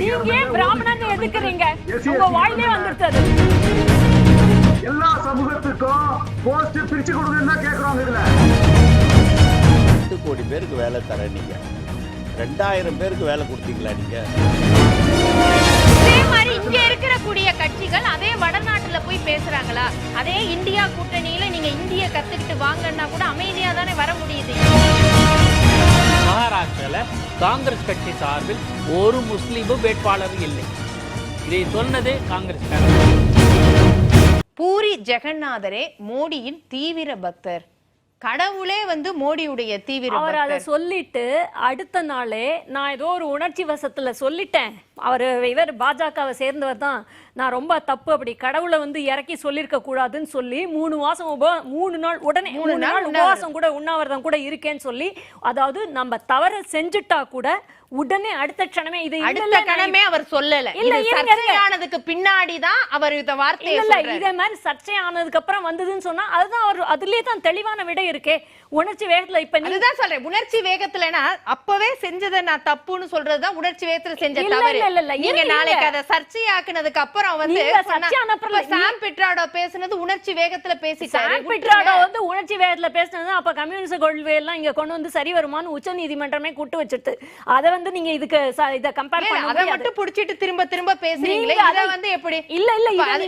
நீங்க பிராமணன் எதுக்குறீங்க? உங்க வாயிலே வந்துருச்சு. எல்லா சமூகத்துக்கும் போஸ்ட் பிரிச்சு கொடுங்கன்னு கேக்குறாங்க. இதுல 8 கோடி பேருக்கு வேலை தர நீங்க 2000 பேருக்கு வேலை கொடுத்தீங்களா நீங்க? அதே மாதிரி இங்க இருக்கிற கூடிய கட்சிகள் அதே வடநாட்டுல போய் பேசுறாங்களா? அதே இந்தியா கூட்டணியில நீங்க இந்திய கத்துக்கிட்டு வாங்கன்னா கூட அமைதியா தானே வர முடியுது. மகாராஷ்டிரால காங்கிரஸ் கட்சி சார்பில் ஒரு முஸ்லீமும் வேட்பாளர் இல்லை. இதை சொன்னது காங்கிரஸ். பூரி ஜெகநாதரே மோடியின் தீவிர பக்தர். கடவுளே மோடியுடைய தீவிர அவர் அதை சொல்லிட்டு அடுத்த நாளே நான் ஏதோ ஒரு உணர்ச்சி வசத்துல சொல்லிட்டேன், இவர் பாஜகவை சேர்ந்தவர் தான், நான் ரொம்ப தப்பு, அப்படி கடவுளை இறக்கி சொல்லிருக்க கூடாதுன்னு சொல்லி 3 நாள் உடனே 3 நாள் உபவாசம் கூட உண்ணாவிரதம் கூட இருக்கேன்னு சொல்லி, அதாவது நம்ம தவறு செஞ்சுட்டா கூட உடனே அடுத்த க்ஷணமே அவர் சொல்லல. இது சர்ச்சையானதுக்கு பின்னாடி தான் அவர் இந்த வார்த்தையை சொல்றாரு. இதே மாதிரி சர்ச்சையானதுக்கு அப்புறம் வந்ததுன்னு சொன்னா அதுதான் அவர் அதுலயே தான் தெளிவான விடை இருக்கே. உணர்ச்சி வேகத்துல இப்ப இதுதான் சொல்றேன், உணர்ச்சி வேகத்துலனா அப்பவே செஞ்சதை நான் தப்புன்னு சொல்றதுதான் உணர்ச்சி வேகத்துல செஞ்ச தவறு. நீங்க நாளைக்கு அதை சர்ச்சையாக்குனதுக்கு அப்புறம் சாம் பிட்ராடோ பேசுனது உணர்ச்சி வேகத்துல பேசிட்டாரு. சாம் பிட்ராடோ உணர்ச்சி வேகத்துல பேசுனது அப்ப கம்யூனிஸ்ட் கொள்கை எல்லாம் இங்க கொண்டு சரி வருமானு உச்ச நீதிமன்றமே கூட்டு வச்சிட்டு அதை நீங்க இதுக்கு இத கம்பேர் பண்ண அத மட்டும் புடிச்சிட்டு திரும்ப திரும்ப பேசுறீங்களே, அத எப்படி? இல்ல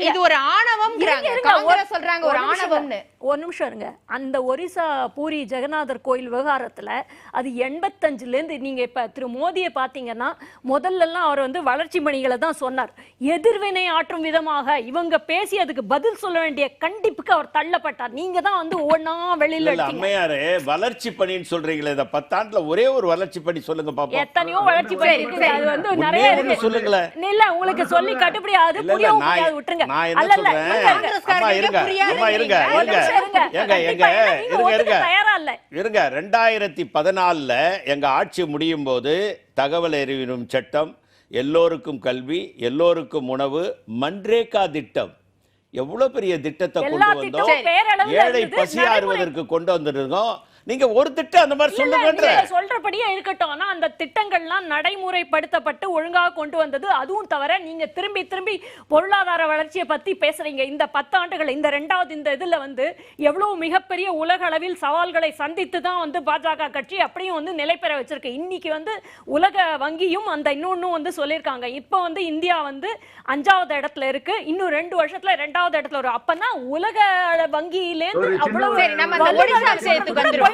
இது ஒரு ஆணவம்ங்கறாங்க, காங்கிரஸ் சொல்றாங்க ஒரு ஆணவம்னு. ஒரு நிமிஷம் இருங்க. அந்த ஒரிசா பூரி ஜெகநாதர் கோயில் விவகாரத்துல அது 85ல இருந்து நீங்க இப்ப திரு மோடியை பாத்தீங்கன்னா முதல்ல எல்லாம் அவர் வளர்ச்சி பணிகளை தான் சொன்னார். எதிர்வினை ஆற்றும் விதமாக இவங்க பேசி அதுக்கு பதில் சொல்ல வேண்டிய கண்டிப்புக்கு அவர் தள்ளப்பட்டார். நீங்க தான் ஒவ்வொன்னா வெளியில அம்மையாரே வளர்ச்சி பணின்னு சொல்றீங்களே, இந்த 10 ஆண்டுல ஒரே ஒரு வளர்ச்சி பணி சொல்லுங்க பாப்போம். எத்தனையோ வளர்ச்சி பணி இருக்கு, அது நிறைய இருக்கு. சொல்லுங்களே. இல்ல உங்களுக்கு சொல்லி கட்டுப்படி ஆகுது, புரியவும் புரியாது, விட்டுருங்க. நான் என்ன சொல்றேன், அம்மா இருங்க, அம்மா இருங்க, இருங்க 2014ல எங்க ஆட்சி முடியும் போது தகவல் அறிவிக்கும் சட்டம், எல்லோருக்கும் கல்வி, எல்லோருக்கும் உணவு, மன்ரேகா திட்டம், எவ்வளவு பெரிய திட்டத்தை கொண்டு வந்தோம். ஏழை பசியாறுவதற்கு கொண்டு வந்திருக்கோம். நீங்க ஒரு திட்டம் அந்த மாதிரி சொல்லுங்க, சொல்றபடியே இருக்கட்டும். ஆனா அந்த திட்டங்கள்லாம் நடைமுறைப்படுத்தப்பட்டு ஒழுங்காக கொண்டு வந்தது. அதுவும் தவிர நீங்க திரும்பி திரும்பி பொருளாதார வளர்ச்சியை பத்தி பேசுறீங்க. இந்த 10 ஆண்டுகள் இந்த 2வது இந்த இதுல எவ்வளவு மிகப்பெரிய உலக அளவில் சவால்களை சந்தித்து தான் பாஜக கட்சி அப்படியும் நிலை பெற வச்சிருக்கு. இன்னைக்கு உலக வங்கியும் அந்த இன்னொன்னு சொல்லியிருக்காங்க. இப்போ இந்தியா 5வது இடத்துல இருக்கு. இன்னும் 2 வருஷத்துல 2வது இடத்துல வரும். அப்பனா உலக வங்கியிலேருந்து அவ்வளவு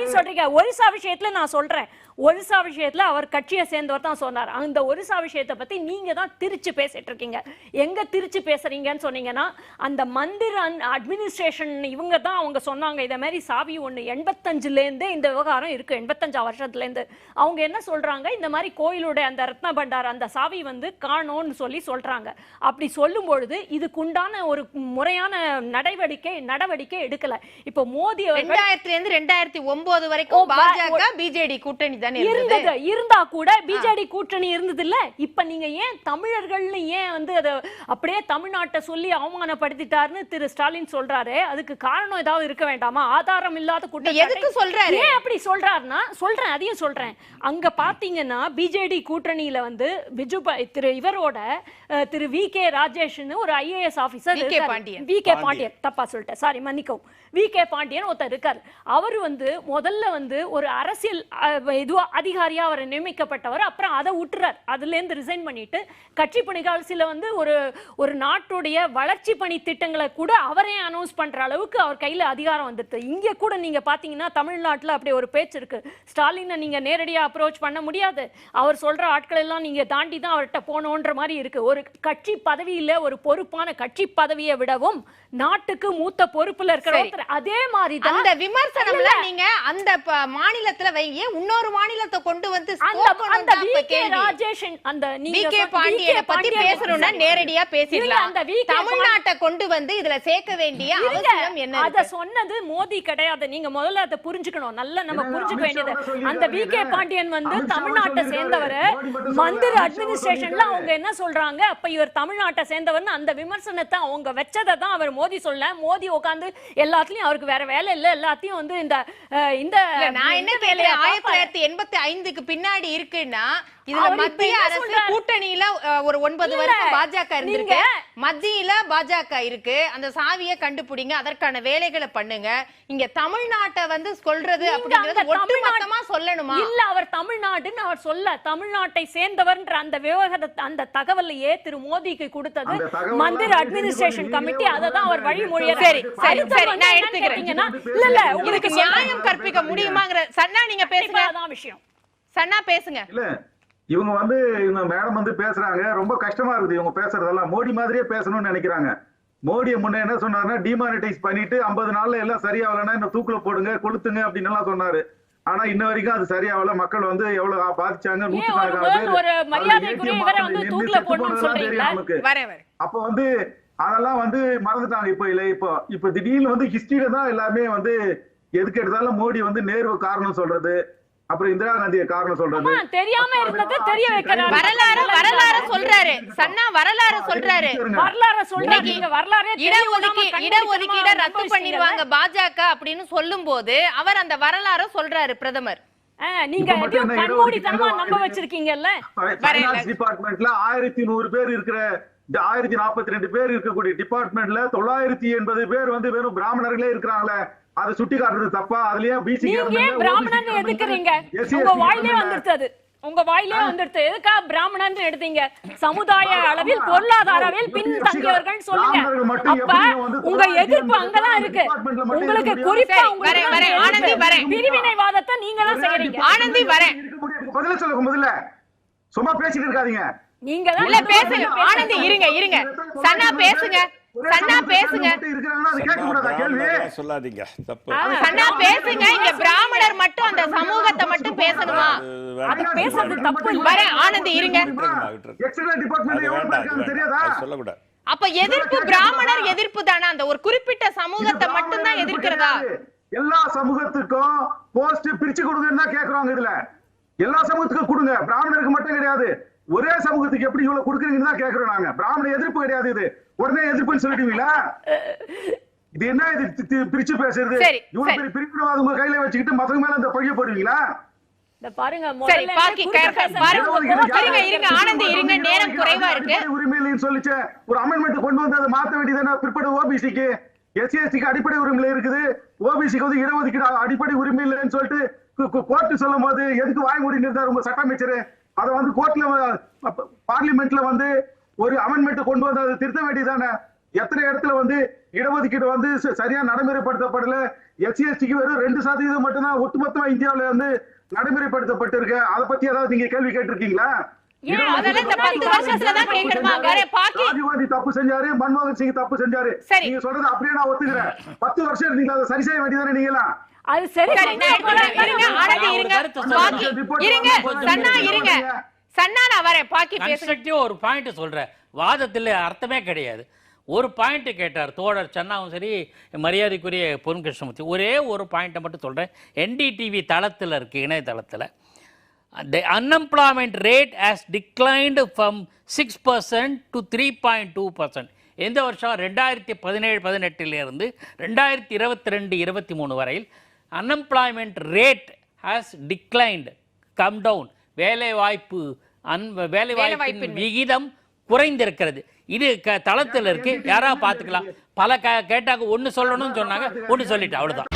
சொல்றீங்க. ஒரிசா விஷயத்துல நான் சொல்றேன், ஒரிசா விஷயத்துல அவர் கட்சியை சேர்ந்தவர் தான் சொன்னார். அந்த ஒரிசா விஷயத்தை பத்தி நீங்க தான் திருச்சி பேசிட்டு இருக்கீங்க. எங்க திருச்சி பேசுறீங்கன்னு சொன்னீங்கன்னா அந்த மந்திர் அட்மினிஸ்ட்ரேஷன் இவங்க தான் அவங்க சொன்னாங்க இத மாதிரி சாவி ஒண்ணு 85ல இருந்தே இந்த விவகாரம் இருக்கு. 85 வருஷத்துல இருந்து அவங்க என்ன சொல்றாங்க, இந்த மாதிரி கோயிலுடைய அந்த ரத்ன பண்டார் அந்த சாவி காணோன்னு சொல்லி சொல்றாங்க. அப்படி சொல்லும் பொழுது இதுக்குண்டான ஒரு முறையான நடவடிக்கை எடுக்கல. இப்ப மோடி 2000 இருந்து 2009 வரைக்கும் பாஜக பிஜேடி கூட்டணி இருந்தா கூட பிஜேடி கூட்டணி இருந்தது இல்ல. இப்ப நீங்க ஏன் தமிழர்கள்னு ஏன் அத அப்படியே தமிழ்நாட்டை சொல்லி அவமானப்படுத்திட்டாருன்னு திரு ஸ்டாலின் சொல்றாரு. அதுக்கு காரணம் ஏதாவது இருக்க வேண்டாமா? ஆதாரம் இல்லாத கூட்டம் எதுக்கு சொல்றாரு? ஏன் அப்படி சொல்றாருன்னா சொல்றேன், அதையும் சொல்றேன். அங்க பாத்தீங்கன்னா பிஜேடி கூட்டணியில பிஜு திரு இவரோட திரு வி கே ராஜேஷ்னு ஒரு IAS officer, V K Pandian தப்பா சொல்லிட்டேன், சாரி மன்னிக்கவும், வி கே பாண்டியன் ஒருத்தர் இருக்காரு. அவர் முதல்ல ஒரு அரசியல் அதிகாரியா அவர் நியமிக்கப்பட்டவர். அப்புறம் அதை விட்டுறார், அதுல இருந்து ரிசைன் பண்ணிட்டு கட்சி பணிகாலசில ஒரு நாட்டுடைய வளர்ச்சி பணி திட்டங்களை கூட அவரே அனௌன்ஸ் பண்ற அளவுக்கு அவர் கையில அதிகாரம் வந்துட்டு. இங்க கூட நீங்க பாத்தீங்கன்னா தமிழ்நாட்டுல அப்படி ஒரு பேச்சு இருக்கு, ஸ்டாலினை நீங்க நேரடியா அப்ரோச் பண்ண முடியாது, அவர் சொல்ற ஆட்கள் எல்லாம் நீங்க தாண்டி தான் அவர்கிட்ட போனோன்ற மாதிரி இருக்கு. ஒரு கட்சி பதவியில ஒரு பொறுப்பான கட்சி பதவியை விடவும் நாட்டுக்கு மூத்த பொறுப்புல இருக்கிற அதே மாதிரி அந்த விமர்சனம்ல நீங்க அந்த மாநிலத்துல வைங்க, இன்னொரு மாநிலத்தை கொண்டு அந்த விகே ராஜேஷன் அந்த விகே பாண்டியனை பத்தி பேசணும்னா நேரடியா பேசிடலாம். அந்த தமிழ்நாட்டை கொண்டு இதுல சேர்க்க வேண்டிய அவசியம் என்ன? அத சொன்னது மோடி கிடையாது. நீங்க முதல்ல அதை புரிஞ்சுக்கணும், நல்ல நம்ம புரிஞ்சுக்க வேண்டியது. அந்த விகே பாண்டியன் தமிழ்நாட்டை சேர்ந்தவர், மந்திர் அட்மினிஸ்ட்ரேஷன்ல அவங்க என்ன சொல்றாங்க, அப்ப இவர் தமிழ்நாட்டை சேர்ந்தவர் அந்த விமர்சனத்தை அவங்க வச்சதை தான் அவர் மோடி சொல்ல. மோடி உட்கார்ந்து எல்லாத்துலயும் அவருக்கு வேற வேலை இல்ல, எல்லாத்தையும் இந்த நான் என்ன கேள்வி, 1985க்கு பின்னாடி இருக்குன்னா இதுல மத்திய அரசு கூட்டணியில ஒரு 9 வருஷம் பாஜக இருந்திருக்கு, மத்தியில பாஜக இருக்கு, அந்த சாவியை கண்டுபிடிங்க, அதற்கான வேலைகளை பண்ணுங்க. இங்க தமிழ்நாட்டை வந்து சொல்றது அப்படிங்கிறது ஒட்டுமொத்தமா சொல்லணுமா? இல்ல, அவர் தமிழ்நாடுன்னு அவர் சொல்ல, தமிழ்நாட்டை சேர்ந்தவர்ன்ற அந்த விவகாரத்தை அந்த தகவலையே திரு மோடிக்கு கொடுத்தது மந்திர அட்மினிஸ்ட்ரேஷன் கமிட்டி. அததான் அவர் வழிமொழியார். சரி சரி சரி, நான் எடுத்துக்கிறேன். இல்ல இல்ல, உங்களுக்கு நியாயம் கற்பிக்க முடியுமாங்கிற சன்னா நீங்க பேசுங்க. அதான் விஷயம். சன்னா பேசுங்க. இல்ல இவங்க வந்து இவங்க மேடம் வந்து பேசுறாங்க, ரொம்ப கஷ்டமா இருக்குது இவங்க பேசுறதெல்லாம். மோடி மாதிரியே பேசணும்னு நினைக்கிறாங்க. மோடியை முன்ன என்ன சொன்னாருன்னா, டிமானிட்டைஸ் பண்ணிட்டு 50 நாள்ல எல்லாம் சரியாகலன்னா இந்த தூக்குல போடுங்க, கொளுத்துங்க அப்படின்னு எல்லாம் சொன்னாரு. ஆனா இன்ன வரைக்கும் அது சரியாகல. மக்கள் வந்து எவ்வளவு பாதிச்சாங்க, 100,000 ஒரு மரியாதைக்குரிய இவரை வந்து தூக்குல போடணும்னு சொல்றீங்களா? அப்ப வந்து அதெல்லாம் வந்து மறந்துட்டாங்க. இப்ப திடீர்னு வந்து ஹிஸ்டரியில தான் எல்லாமே வந்து எதுக்கு எடுத்தாலும் மோடி வந்து நேரு காரணம் சொல்றது, அப்புறம் இந்திரா காந்தியை காரணம் சொல்றது, தெரியாம இருந்தது தெரிய வைக்கிறாரு. வரலாறு சொல்றாரு. சன்னா வரலாறு சொல்றாரு. வரலாறு சொல்றீங்க. வரலாறே இடஒதுக்கீட ரத்து பண்ணிடுவாங்க பாஜக அப்படின்னு சொல்லும் போது அவர் அந்த வரலாறு சொல்றாரு பிரதமர். நீங்க கண்மூடித்தனமா நம்ப வச்சிருக்கீங்கல்ல. ஃபைனான்ஸ் டிபார்ட்மெண்ட்ல 1100 பேர் இருக்கிற 1042 பேர் இருக்கக்கூடிய டிபார்ட்மெண்ட்ல 980 பேர் வந்து வெறும் பிராமணர்களே இருக்கிறாங்களே, அதை சுட்டி காட்டுறது தப்பா? அதுலயே பிசி பிராமணன் எதுக்குறீங்க? உங்க வாயிலே வந்துருச்சு, உங்க வாயிலே வந்துருச்சு. எதுக்கா பிராமணன் எடுத்தீங்க? சமுதாய அளவில் பொருளாதார அளவில் பின்தங்கியவர்கள் சொல்லுங்க. அப்ப உங்க எதிர்ப்பு அங்கதான் இருக்கு. உங்களுக்கு குறிப்பா பிரிவினைவாதத்தை நீங்க தான் செய்யறீங்க. ஆனந்தி வரேன், பதில சொல்லுங்க. முதல்ல சும்மா பேசிட்டு இருக்காதீங்க. நீங்க தான் இல்ல பேசுங்க. ஆனந்தி இருங்க. சன்னா பேசுங்க. சன்னா பேசுங்க. சொல்லாதீங்க, தப்பு. சன்னா பேசுங்க. இங்க பிராமணர் மட்டும் அந்த சமூகத்தை மட்டும் பேசணுமா? அது பேசுறது தப்பு இல்ல. வரேன் ஆனந்தி இருங்க. எக்ஸ்டர்னல் டிபார்ட்மென்ட்ல எவ்வளவு பேர் இருக்காங்க தெரியாதா? சொல்லக்கூடாது. அப்ப எதிர்ப்பு பிராமணர் எதிர்ப்பு தானா? அந்த ஒரு குறிப்பிட்ட சமூகத்தை மட்டும் தான் எதிர்க்கிறதா? எல்லா சமூகத்துக்கும் போஸ்ட் பிரிச்சு கொடுங்கன்னு தான் கேக்குறாங்க. இதுல எல்லா சமூகத்துக்கும் கொடுங்க, பிராமணருக்கு மட்டும் கிடையாது. ஒரே சமூகத்துக்கு எப்படி இவ்வளவு கொடுக்குறீங்கன்னு தான் கேக்குறோம் நாங்க. பிராமண எதிர்ப்பு கிடையாது. இது உடனே எதிர்ப்புன்னு சொல்லிடுவீங்களா? இது என்ன இது பிரிச்சு பேசுறது? இவ்வளவு பெரிய பிரிவினைவாதம் உங்க கையில வச்சுக்கிட்டு மத்தவங்க மேல இந்த பழிய போடுவீங்களா? பாருங்க, ஆனந்தி இருங்க, நேரம் குறைவா இருக்கு. உரிமை இல்லைன்னு சொல்லிச்சு ஒரு அமெண்ட்மெண்ட் கொண்டு வந்து அதை மாத்த வேண்டியதானே? பிற்பட ஓபிசிக்கு எஸ்சி அடிப்படை உரிமை இருக்குது, ஓபிசிக்கு வந்து இடஒதுக்கீடு அடிப்படை உரிமை இல்லைன்னு சொல்லிட்டு கோர்ட் சொல்லும் போது எதுக்கு வாய் மூடி நிறுத்தாரு உங்க சட்ட அமைச்சர்? அதை வந்து கோர்ட்ல பார்லிமெண்ட்ல வந்து ஒரு அமெண்ட்மெண்ட் கொண்டு வந்து அதை திருத்த வேண்டியதானே? எத்தனை இடத்துல வந்து இடஒதுக்கீடு வந்து சரியா நடைமுறைப்படுத்தப்படல. எஸ்சி எஸ்டிக்கு வெறும் 2% மட்டும்தான் ஒட்டுமொத்தமா இந்தியாவில வந்து நடைமுறைப்படுத்தப்பட்டு இருக்கு. அதை பத்தி ஏதாவது நீங்க கேள்வி கேட்டிருக்கீங்களா? ராஜீவ்காந்தி தப்பு செஞ்சாரு, மன்மோகன் சிங் தப்பு செஞ்சாரு. நீங்க சொல்றது அப்படியே நான் ஒத்துக்கிறேன். 10 வருஷம் இருந்தீங்க, அதை சரி செய்ய வேண்டியதானே நீங்களா? அது சரி. ஒரு பாயிண்ட் சொல்றேன், வாதத்துல அர்த்தமே கிடையாது. ஒரு பாயிண்ட் கேட்டார் தோழர் சன்னாவும் சரி, மரியாதைக்குரிய பொன் கிருஷ்ணமூர்த்தி. ஒரே ஒரு பாயிண்ட்டை மட்டும் சொல்றேன். NDTV தளத்தில் இருக்கு, இணையதளத்தில். The unemployment rate has declined from 6% to 3.2%. எந்த வருஷம்? 2017-18 2022-23 வரையில் unemployment rate has declined, come down. வேலைவாய்ப்பின் விகிதம் குறைந்திருக்கிறது. இது தளத்தில் இருக்கு, யாரா பார்த்துக்கலாம். பல கேட்டாங்க, ஒன்று சொல்லணும்னு சொன்னாங்க, ஒன்று சொல்லிட்டு அவ்வளோதான்.